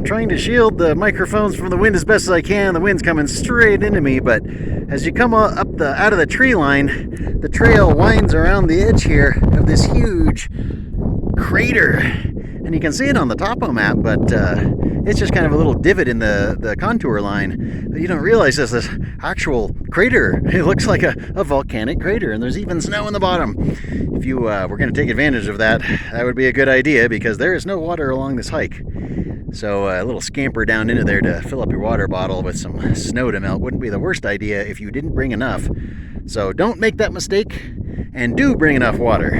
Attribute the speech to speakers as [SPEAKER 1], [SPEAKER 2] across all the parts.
[SPEAKER 1] trying to shield the microphones from the wind as best as I can. The wind's coming straight into me, but as you come up out of the tree line, the trail winds around the edge here of this huge crater. And you can see it on the topo map, but it's just kind of a little divot in the contour line. But you don't realize there's this actual crater. It looks like a volcanic crater, and there's even snow in the bottom. If you were going to take advantage of that, that would be a good idea, because there is no water along this hike. So a little scamper down into there to fill up your water bottle with some snow to melt wouldn't be the worst idea if you didn't bring enough. So don't make that mistake, and do bring enough water,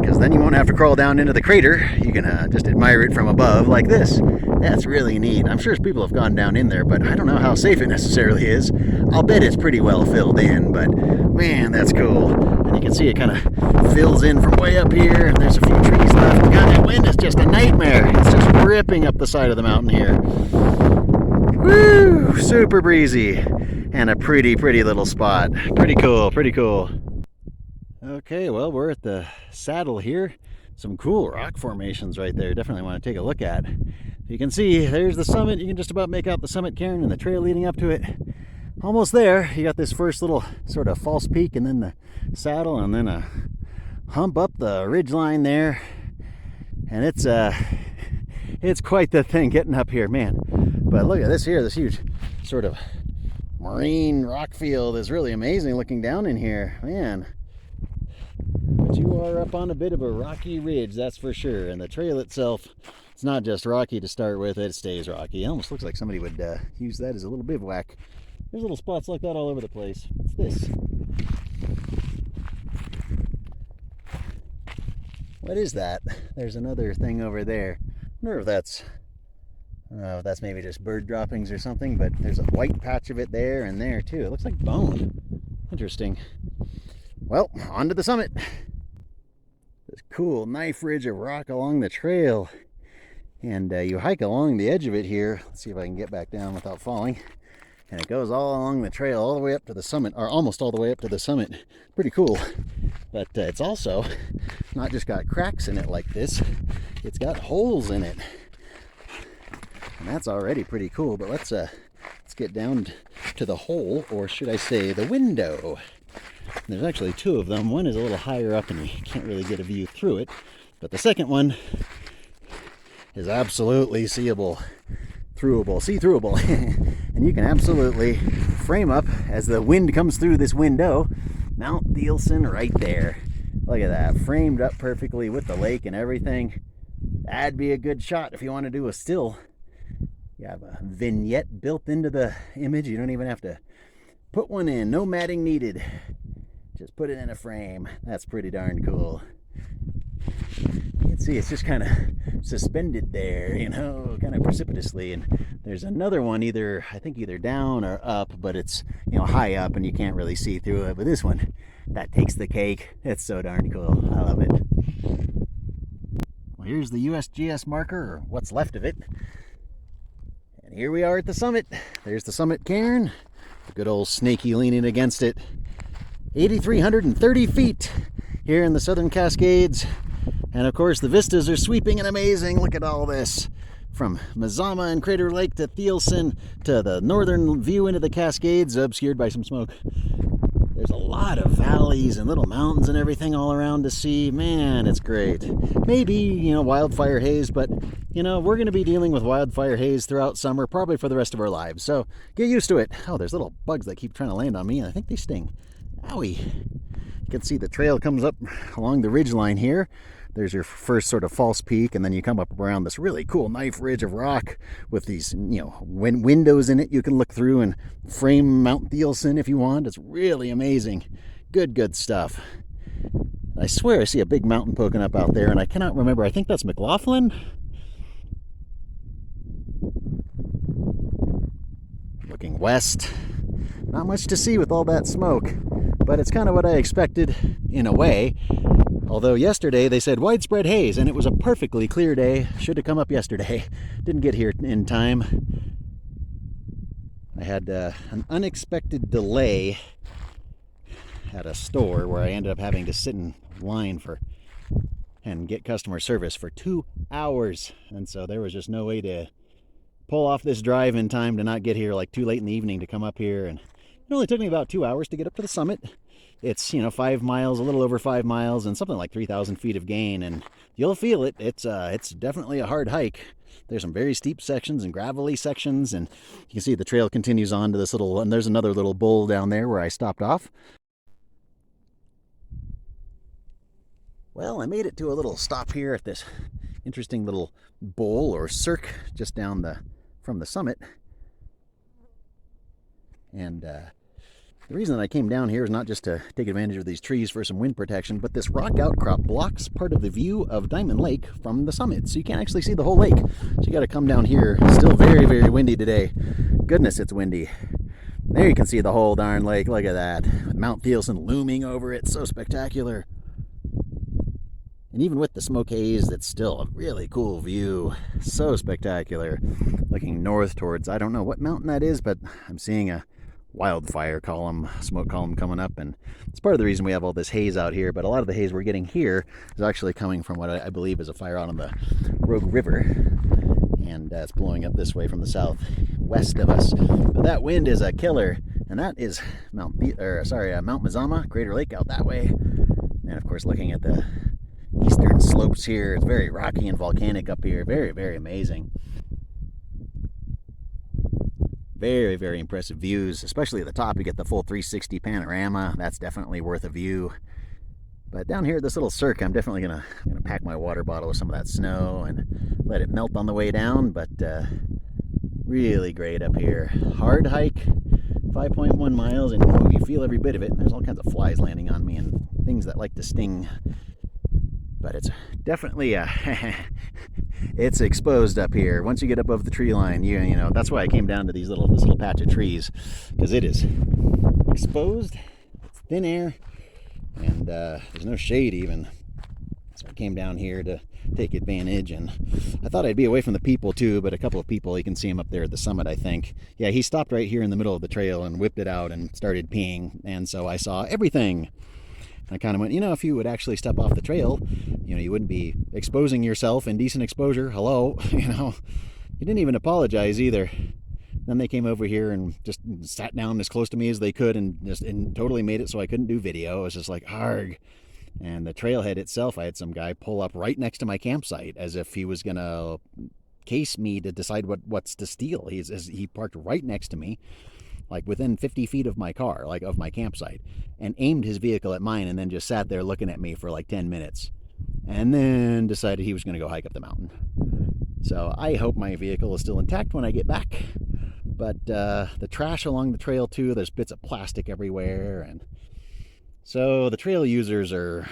[SPEAKER 1] because then you won't have to crawl down into the crater. You can just admire it from above like this. That's really neat. I'm sure people have gone down in there, but I don't know how safe it necessarily is. I'll bet it's pretty well filled in, but man, that's cool. And you can see it kind of fills in from way up here, and there's a few trees left. God, that wind is just a nightmare. It's just ripping up the side of the mountain here. Woo! Super breezy. And a pretty little spot. Pretty cool, pretty cool. Okay, well, we're at the saddle here. Some cool rock formations right there. Definitely want to take a look at. You can see there's the summit. You can just about make out the summit, Karen, and the trail leading up to it. Almost there. You got this first little sort of false peak, and then the saddle, and then a hump up the ridge line there. And it's quite the thing getting up here, man. But look at this here, this huge sort of marine rock field is really amazing looking down in here, man. But you are up on a bit of a rocky ridge, that's for sure. And the trail itself, it's not just rocky to start with, it stays rocky. It almost looks like somebody would use that as a little bivouac. There's little spots like that all over the place. What's this? What is that? There's another thing over there. I wonder if that's maybe just bird droppings or something, but there's a white patch of it there and there too. It looks like bone. Interesting. Well, on to the summit. This cool knife ridge of rock along the trail. And you hike along the edge of it here. Let's see if I can get back down without falling. And it goes all along the trail all the way up to the summit, or almost all the way up to the summit. Pretty cool. But it's also not just got cracks in it like this, it's got holes in it. And that's already pretty cool, but let's get down to the hole, or should I say the window. There's actually two of them. One is a little higher up and you can't really get a view through it, but the second one is absolutely see-throughable. And you can absolutely frame up, as the wind comes through this window, Mount Thielsen right there. Look at that, framed up perfectly with the lake and everything. That'd be a good shot if you want to do a still. You have a vignette built into the image. You don't even have to put one in. No matting needed. Just put it in a frame. That's pretty darn cool. You can see it's just kind of suspended there, you know, kind of precipitously. And there's another one either down or up, but it's, you know, high up and you can't really see through it. But this one, that takes the cake. It's so darn cool. I love it. Well, here's the USGS marker, or what's left of it. And here we are at the summit. There's the summit cairn. The good old snaky leaning against it. 8,330 feet here in the Southern Cascades. And of course the vistas are sweeping and amazing. Look at all this. From Mazama and Crater Lake to Thielsen to the northern view into the Cascades, obscured by some smoke. There's a lot of valleys and little mountains and everything all around to see. Man, it's great. Maybe, you know, wildfire haze, but, you know, we're going to be dealing with wildfire haze throughout summer, probably for the rest of our lives. So get used to it. Oh, there's little bugs that keep trying to land on me, and I think they sting. Owie. You can see the trail comes up along the ridge line here. There's your first sort of false peak, and then you come up around this really cool knife ridge of rock with these, you know, windows in it you can look through and frame Mount Thielsen if you want. It's really amazing. Good stuff. I swear I see a big mountain poking up out there, and I cannot remember. I think that's McLaughlin. Looking west. Not much to see with all that smoke, but it's kind of what I expected in a way. Although yesterday they said widespread haze, and it was a perfectly clear day. Should have come up yesterday. Didn't get here in time. I had an unexpected delay at a store where I ended up having to sit in line and get customer service for 2 hours. And so there was just no way to pull off this drive in time to not get here like too late in the evening to come up here. And it only took me about 2 hours to get up to the summit. It's, 5 miles, a little over 5 miles, and something like 3,000 feet of gain, and you'll feel it. It's definitely a hard hike. There's some very steep sections and gravelly sections, and you can see the trail continues on to this little, and there's another little bowl down there where I stopped off. Well, I made it to a little stop here at this interesting little bowl or cirque just down from the summit. And the reason that I came down here is not just to take advantage of these trees for some wind protection, but this rock outcrop blocks part of the view of Diamond Lake from the summit, so you can't actually see the whole lake. So you got to come down here. Still very, very windy today. Goodness, it's windy. There you can see the whole darn lake. Look at that. With Mount Thielsen looming over it. So spectacular. And even with the smoke haze, it's still a really cool view. So spectacular. Looking north towards, I don't know what mountain that is, but I'm seeing a wildfire column, smoke column coming up, and it's part of the reason we have all this haze out here. But a lot of the haze we're getting here is actually coming from what I believe is a fire out on the Rogue River, and it's blowing up this way from the southwest of us. But that wind is a killer, and that is Mount Mazama, Crater Lake out that way. And of course, looking at the eastern slopes here, it's very rocky and volcanic up here. Very, very amazing. Very, very impressive views, especially at the top. You get the full 360 panorama. That's definitely worth a view. But down here at this little cirque, I'm definitely gonna pack my water bottle with some of that snow and let it melt on the way down. But really great up here. Hard hike, 5.1 miles, and you feel every bit of it. And there's all kinds of flies landing on me and things that like to sting. But it's definitely it's exposed up here. Once you get above the tree line, you know that's why I came down to this little patch of trees, because it is exposed. It's thin air, and there's no shade even. So I came down here to take advantage, and I thought I'd be away from the people too, but a couple of people, you can see him up there at the summit, I think. Yeah, he stopped right here in the middle of the trail and whipped it out and started peeing, and so I saw everything. I kind of went, if you would actually step off the trail, you wouldn't be exposing yourself. Indecent exposure. Hello. You didn't even apologize either. Then they came over here and just sat down as close to me as they could and totally made it so I couldn't do video. It was just like, arg. And the trailhead itself, I had some guy pull up right next to my campsite as if he was going to case me to decide what's to steal. He parked right next to me, like within 50 feet of my car, like of my campsite, and aimed his vehicle at mine and then just sat there looking at me for like 10 minutes and then decided he was going to go hike up the mountain. So I hope my vehicle is still intact when I get back. But the trash along the trail too, there's bits of plastic everywhere. And so the trail users are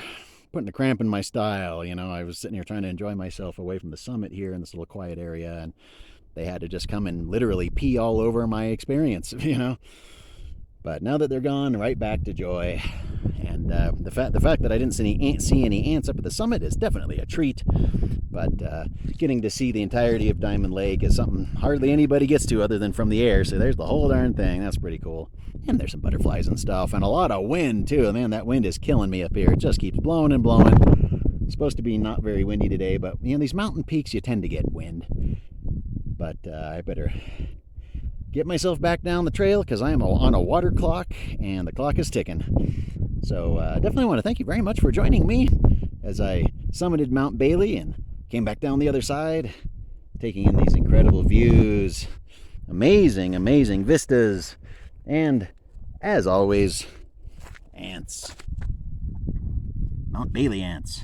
[SPEAKER 1] putting a cramp in my style. I was sitting here trying to enjoy myself away from the summit here in this little quiet area, and they had to just come and literally pee all over my experience, But now that they're gone, right back to joy. And the fact that I didn't see any ants up at the summit is definitely a treat. But getting to see the entirety of Diamond Lake is something hardly anybody gets to other than from the air. So there's the whole darn thing. That's pretty cool. And there's some butterflies and stuff, and a lot of wind too. Man, that wind is killing me up here. It just keeps blowing and blowing. It's supposed to be not very windy today, but these mountain peaks, you tend to get wind. But I better get myself back down the trail because I am on a water clock and the clock is ticking. So definitely want to thank you very much for joining me as I summited Mount Bailey and came back down the other side, taking in these incredible views, amazing, amazing vistas, and as always, ants. Mount Bailey ants.